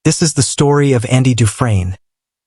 This is the story of Andy Dufresne,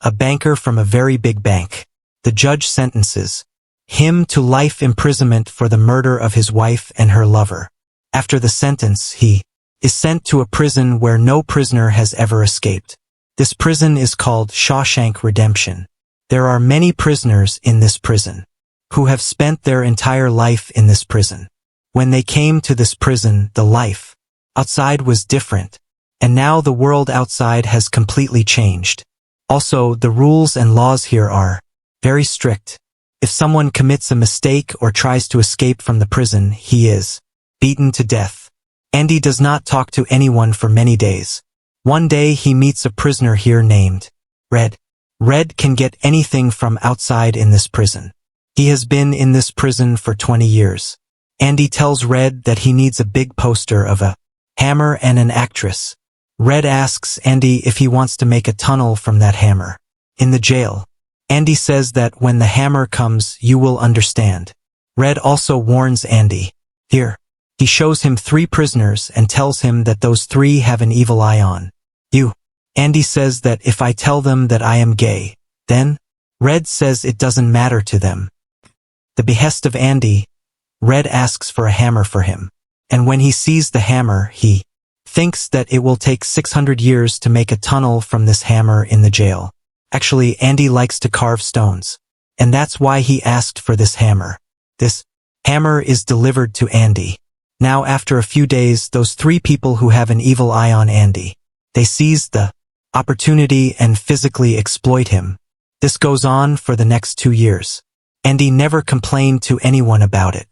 a banker from a very big bank. The judge sentences him to life imprisonment for the murder of his wife and her lover. After the sentence, he is sent to a prison where no prisoner has ever escaped. This prison is called Shawshank Redemption. There are many prisoners in this prison who have spent their entire life in this prison. When they came to this prison, the life outside was different, and now the world outside has completely changed. Also, the rules and laws here are very strict. If someone commits a mistake or tries to escape from the prison, he is beaten to death. Andy does not talk to anyone for many days. One day he meets a prisoner here named Red. Red can get anything from outside in this prison. He has been in this prison for 20 years. Andy tells Red that he needs a big poster of a hammer and an actress. Red asks Andy if he wants to make a tunnel from that hammer. In the jail, Andy says that when the hammer comes, you will understand. Red also warns Andy. Here, he shows him 3 prisoners and tells him that those 3 have an evil eye on you. Andy says that if I tell them that I am gay, then Red says it doesn't matter to them. The behest of Andy, Red asks for a hammer for him. And when he sees the hammer, he thinks that it will take 600 years to make a tunnel from this hammer in the jail. Actually, Andy likes to carve stones, and that's why he asked for this hammer. This hammer is delivered to Andy. Now, after a few days, those 3 people who have an evil eye on Andy, they seize the opportunity and physically exploit him. This goes on for the next 2 years. Andy never complained to anyone about it.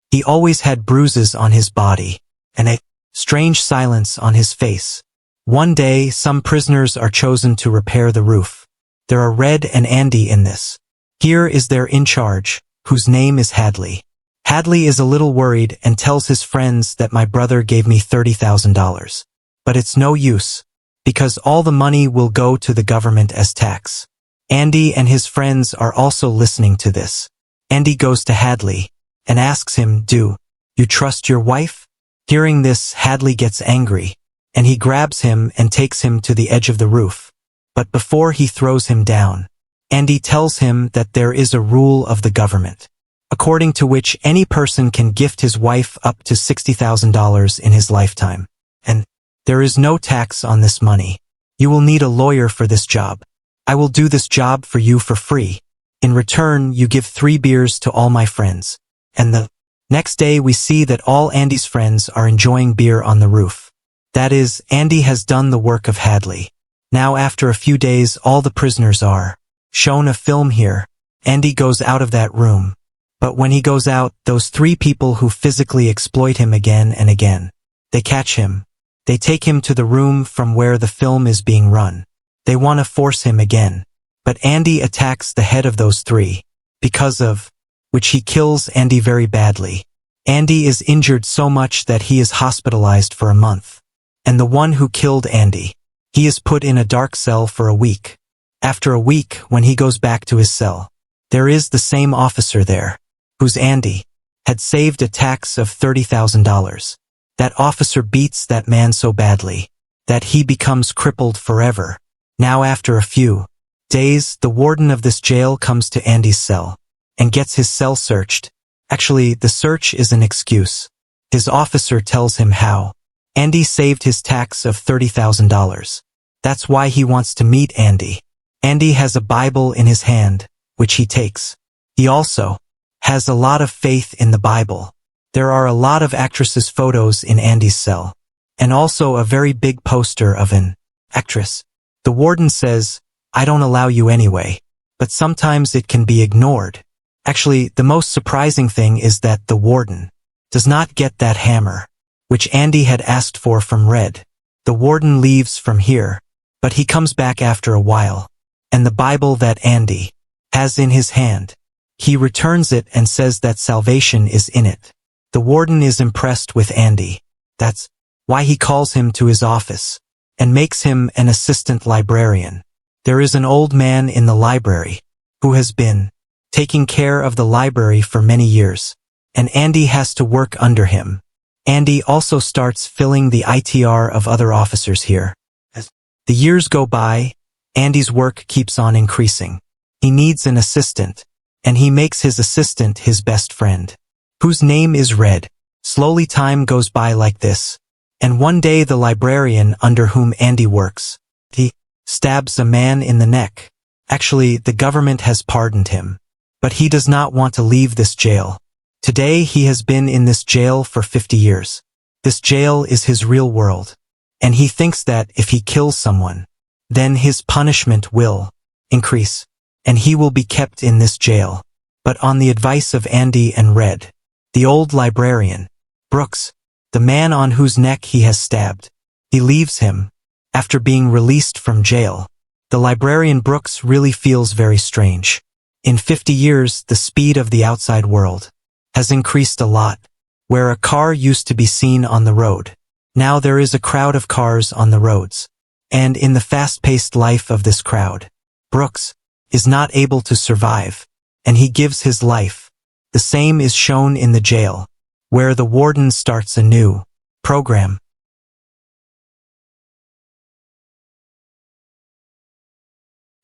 He always had bruises on his body and a strange silence on his face. One day, some prisoners are chosen to repair the roof. There are Red and Andy in this. Here is their in-charge, whose name is Hadley. Hadley is a little worried and tells his friends that my brother gave me $30,000. But it's no use, because all the money will go to the government as tax. Andy and his friends are also listening to this. Andy goes to Hadley and asks him, "Do you trust your wife?" Hearing this, Hadley gets angry, and he grabs him and takes him to the edge of the roof. But before he throws him down, Andy tells him that there is a rule of the government, according to which any person can gift his wife up to $60,000 in his lifetime. And there is no tax on this money. You will need a lawyer for this job. I will do this job for you for free. In return, you give 3 beers to all my friends. And the next day we see that all Andy's friends are enjoying beer on the roof. That is, Andy has done the work of Hadley. Now after a few days, all the prisoners are shown a film here. Andy goes out of that room. But when he goes out, those 3 people who physically exploit him again and again, they catch him. They take him to the room from where the film is being run. They want to force him again. But Andy attacks the head of those 3, because of which he kills Andy very badly. Andy is injured so much that he is hospitalized for a month. And the one who killed Andy, he is put in a dark cell for a week. After a week, when he goes back to his cell, there is the same officer there, whose Andy had saved a tax of $30,000. That officer beats that man so badly that he becomes crippled forever. Now after a few days, the warden of this jail comes to Andy's cell and gets his cell searched. Actually, the search is an excuse. His officer tells him how Andy saved his tax of $30,000. That's why he wants to meet Andy. Andy has a Bible in his hand, which he takes. He also has a lot of faith in the Bible. There are a lot of actresses' photos in Andy's cell, and also a very big poster of an actress. The warden says, "I don't allow you anyway," but sometimes it can be ignored. Actually, the most surprising thing is that the warden does not get that hammer, which Andy had asked for from Red. The warden leaves from here, but he comes back after a while, and the Bible that Andy has in his hand, he returns it and says that salvation is in it. The warden is impressed with Andy. That's why he calls him to his office and makes him an assistant librarian. There is an old man in the library who has been taking care of the library for many years, and Andy has to work under him. Andy also starts filling the ITR of other officers here. The years go by, Andy's work keeps on increasing. He needs an assistant, and he makes his assistant his best friend, whose name is Red. Slowly time goes by like this, and one day the librarian under whom Andy works, he stabs a man in the neck. Actually, the government has pardoned him, but he does not want to leave this jail. Today he has been in this jail for 50 years. This jail is his real world, and he thinks that if he kills someone, then his punishment will increase, and he will be kept in this jail. But on the advice of Andy and Red, the old librarian, Brooks, the man on whose neck he has stabbed, he leaves him. After being released from jail, the librarian Brooks really feels very strange. In 50 years, the speed of the outside world has increased a lot. Where a car used to be seen on the road, now there is a crowd of cars on the roads. And in the fast-paced life of this crowd, Brooks is not able to survive, and he gives his life. The same is shown in the jail, where the warden starts a new program.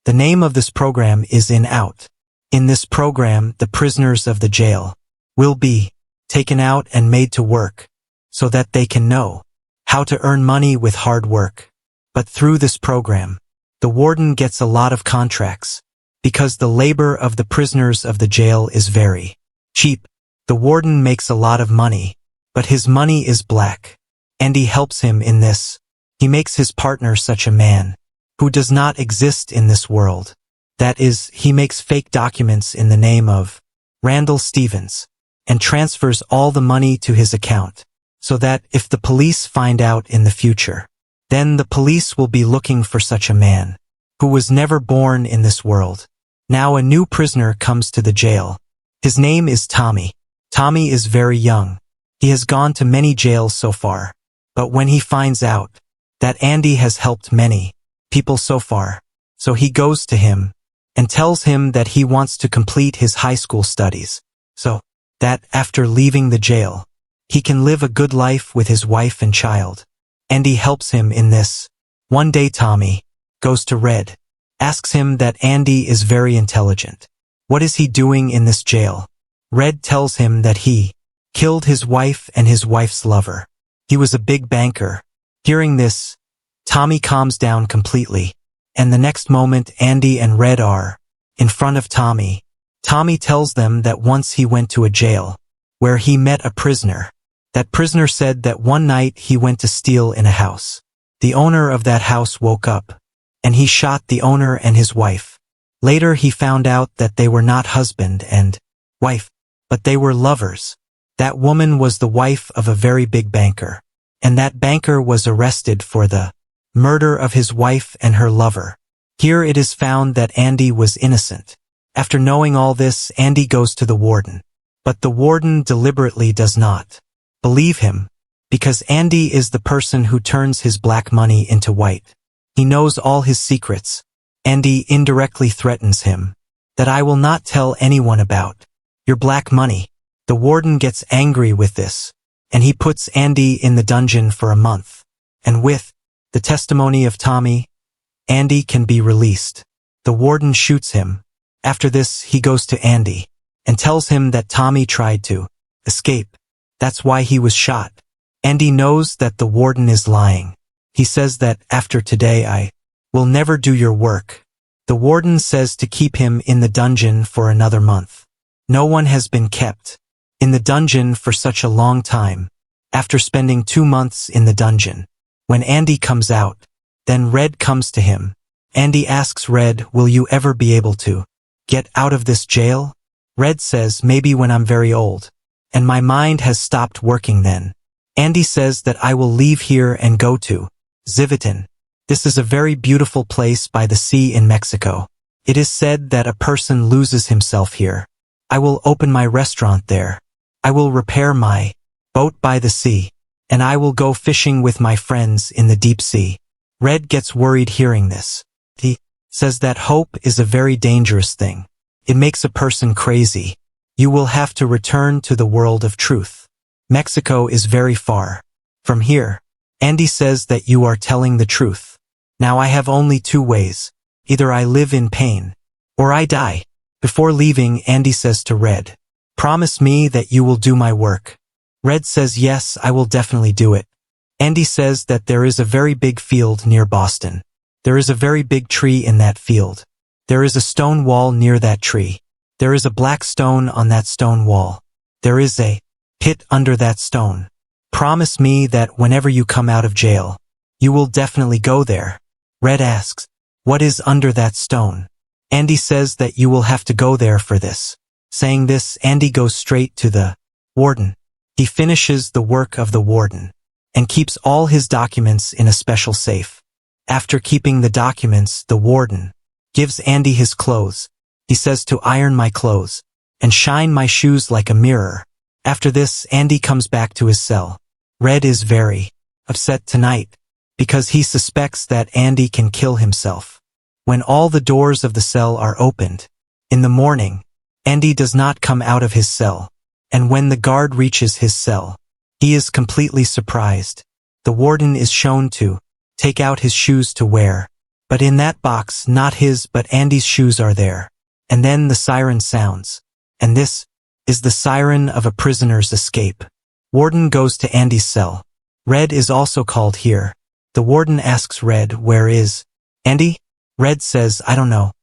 The name of this program is In Out. In this program, the prisoners of the jail will be taken out and made to work, so that they can know how to earn money with hard work. But through this program, the warden gets a lot of contracts, because the labor of the prisoners of the jail is very cheap. The warden makes a lot of money, but his money is black. Andy helps him in this. He makes his partner such a man who does not exist in this world. That is, he makes fake documents in the name of Randall Stevens, and transfers all the money to his account, so that if the police find out in the future, then the police will be looking for such a man, who was never born in this world. Now a new prisoner comes to the jail. His name is Tommy. Tommy is very young. He has gone to many jails so far, but when he finds out that Andy has helped many people so far, so he goes to him and tells him that he wants to complete his high school studies, so that after leaving the jail, he can live a good life with his wife and child. Andy helps him in this. One day Tommy goes to Red, asks him that Andy is very intelligent. What is he doing in this jail? Red tells him that he killed his wife and his wife's lover. He was a big banker. Hearing this, Tommy calms down completely, and the next moment Andy and Red are in front of Tommy. Tommy tells them that once he went to a jail, where he met a prisoner. That prisoner said that one night he went to steal in a house. The owner of that house woke up, and he shot the owner and his wife. Later he found out that they were not husband and wife, but they were lovers. That woman was the wife of a very big banker, and that banker was arrested for the murder of his wife and her lover. Here it is found that Andy was innocent. After knowing all this, Andy goes to the warden. But the warden deliberately does not believe him, because Andy is the person who turns his black money into white. He knows all his secrets. Andy indirectly threatens him that I will not tell anyone about your black money. The warden gets angry with this, and he puts Andy in the dungeon for a month. And with the testimony of Tommy, Andy can be released. The warden shoots him. After this, he goes to Andy and tells him that Tommy tried to escape. That's why he was shot. Andy knows that the warden is lying. He says that after today I will never do your work. The warden says to keep him in the dungeon for another month. No one has been kept in the dungeon for such a long time. After spending 2 months in the dungeon, when Andy comes out, then Red comes to him. Andy asks Red, will you ever be able to get out of this jail? Red says, maybe when I'm very old, and my mind has stopped working then. Andy says that I will leave here and go to Zivitan. This is a very beautiful place by the sea in Mexico. It is said that a person loses himself here. I will open my restaurant there. I will repair my boat by the sea, and I will go fishing with my friends in the deep sea. Red gets worried hearing this. He says that hope is a very dangerous thing. It makes a person crazy. You will have to return to the world of truth. Mexico is very far from here. Andy says that you are telling the truth. Now I have only two ways. Either I live in pain, or I die. Before leaving, Andy says to Red, "Promise me that you will do my work." Red says, "Yes, I will definitely do it." Andy says that there is a very big field near Boston. There is a very big tree in that field. There is a stone wall near that tree. There is a black stone on that stone wall. There is a pit under that stone. Promise me that whenever you come out of jail, you will definitely go there. Red asks, "What is under that stone?" Andy says that you will have to go there for this. Saying this, Andy goes straight to the warden. He finishes the work of the warden and keeps all his documents in a special safe. After keeping the documents, the warden gives Andy his clothes. He says to iron my clothes and shine my shoes like a mirror. After this, Andy comes back to his cell. Red is very upset tonight because he suspects that Andy can kill himself. When all the doors of the cell are opened, in the morning, Andy does not come out of his cell, and when the guard reaches his cell, he is completely surprised. The warden is shown to take out his shoes to wear, but in that box, not his but Andy's shoes are there. And then the siren sounds, and this is the siren of a prisoner's escape. Warden goes to Andy's cell. Red is also called here. The warden asks Red, "Where is Andy?" Red says, "I don't know."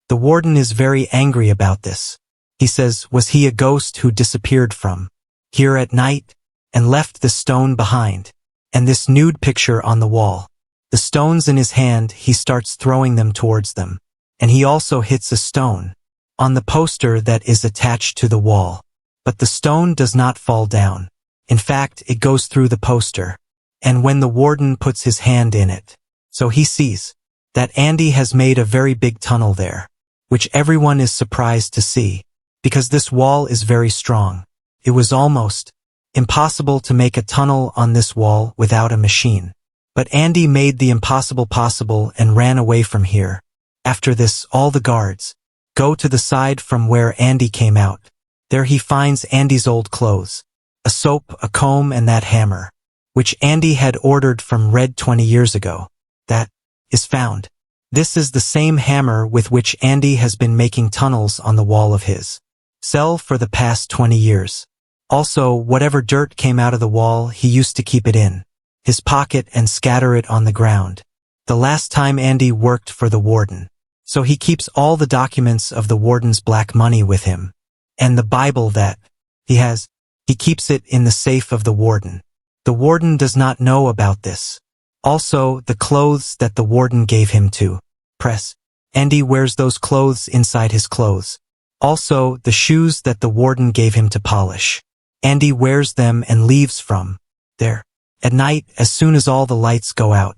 The warden is very angry about this. He says, "Was he a ghost who disappeared from here at night and left the stone behind and this nude picture on the wall?" The stones in his hand, he starts throwing them towards them, and he also hits a stone on the poster that is attached to the wall. But the stone does not fall down. In fact, it goes through the poster, and when the warden puts his hand in it, so he sees that Andy has made a very big tunnel there, which everyone is surprised to see, because this wall is very strong. It was almost impossible to make a tunnel on this wall without a machine. But Andy made the impossible possible and ran away from here. After this, all the guards go to the side from where Andy came out. There he finds Andy's old clothes, a soap, a comb, and that hammer, which Andy had ordered from Red 20 years ago. That is found. This is the same hammer with which Andy has been making tunnels on the wall of his cell for the past 20 years. Also, whatever dirt came out of the wall, he used to keep it in his pocket and scatter it on the ground. The last time Andy worked for the warden, so he keeps all the documents of the warden's black money with him, and the Bible that he has, he keeps it in the safe of the warden. The warden does not know about this. Also, the clothes that the warden gave him to press, Andy wears those clothes inside his clothes. Also, the shoes that the warden gave him to polish, Andy wears them and leaves from there. At night, as soon as all the lights go out,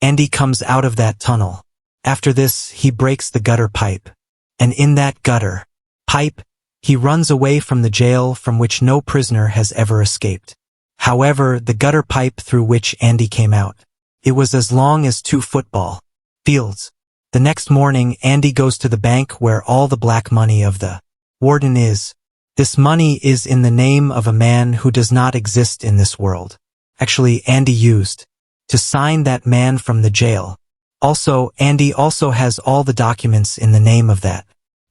Andy comes out of that tunnel. After this, he breaks the gutter pipe, and in that gutter pipe, he runs away from the jail from which no prisoner has ever escaped. However, the gutter pipe through which Andy came out, it was as long as 2 football fields. The next morning, Andy goes to the bank where all the black money of the warden is. This money is in the name of a man who does not exist in this world. Actually, Andy used to sign that man from the jail. Also, Andy also has all the documents in the name of that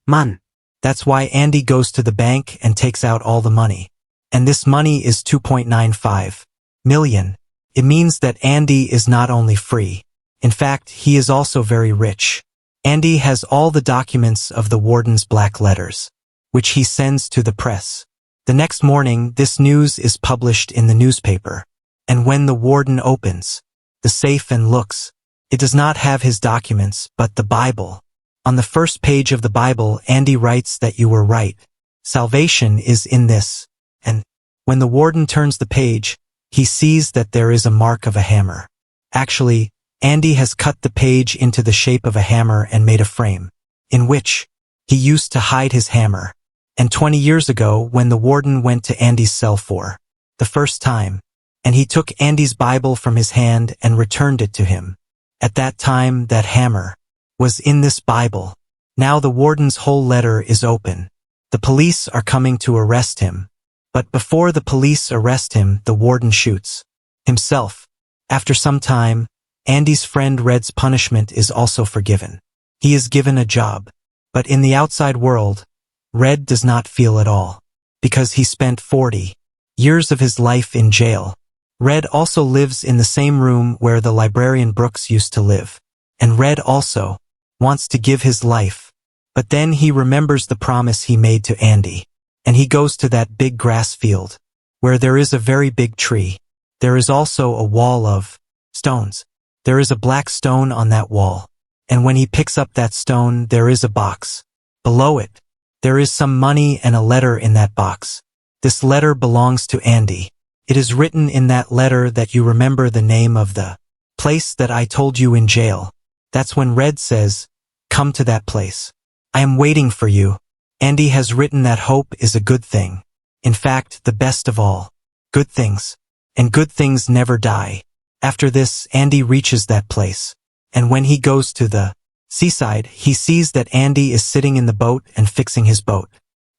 man. That's why Andy goes to the bank and takes out all the money. And this money is 2.95 million. It means that Andy is not only free. In fact, he is also very rich. Andy has all the documents of the warden's black letters, which he sends to the press. The next morning, this news is published in the newspaper. And when the warden opens the safe and looks, it does not have his documents, but the Bible. On the first page of the Bible, Andy writes that you were right. Salvation is in this. And when the warden turns the page, he sees that there is a mark of a hammer. Actually, Andy has cut the page into the shape of a hammer and made a frame, in which he used to hide his hammer. And 20 years ago, when the warden went to Andy's cell for the first time, and he took Andy's Bible from his hand and returned it to him. At that time, that hammer was in this Bible. Now the warden's whole letter is open. The police are coming to arrest him. But before the police arrest him, the warden shoots himself. After some time, Andy's friend Red's punishment is also forgiven. He is given a job. But in the outside world, Red does not feel at all, because he spent 40 years of his life in jail. Red also lives in the same room where the librarian Brooks used to live. And Red also wants to give his life. But then he remembers the promise he made to Andy. And he goes to that big grass field, where there is a very big tree. There is also a wall of stones. There is a black stone on that wall. And when he picks up that stone, there is a box. Below it, there is some money and a letter in that box. This letter belongs to Andy. It is written in that letter that you remember the name of the place that I told you in jail. That's when Red says, "Come to that place. I am waiting for you." Andy has written that hope is a good thing. In fact, the best of all. Good things. And good things never die. After this, Andy reaches that place. And when he goes to the seaside, he sees that Andy is sitting in the boat and fixing his boat.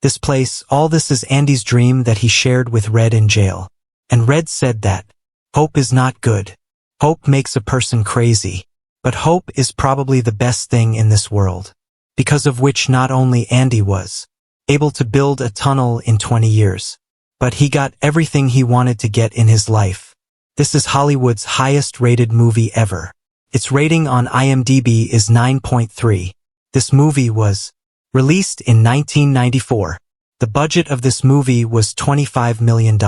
This place, all this is Andy's dream that he shared with Red in jail. And Red said that hope is not good. Hope makes a person crazy. But hope is probably the best thing in this world. Because of which not only Andy was able to build a tunnel in 20 years, but he got everything he wanted to get in his life. This is Hollywood's highest-rated movie ever. Its rating on IMDb is 9.3. This movie was released in 1994. The budget of this movie was $25 million,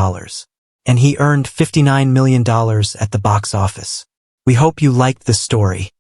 and he earned $59 million at the box office. We hope you liked this story.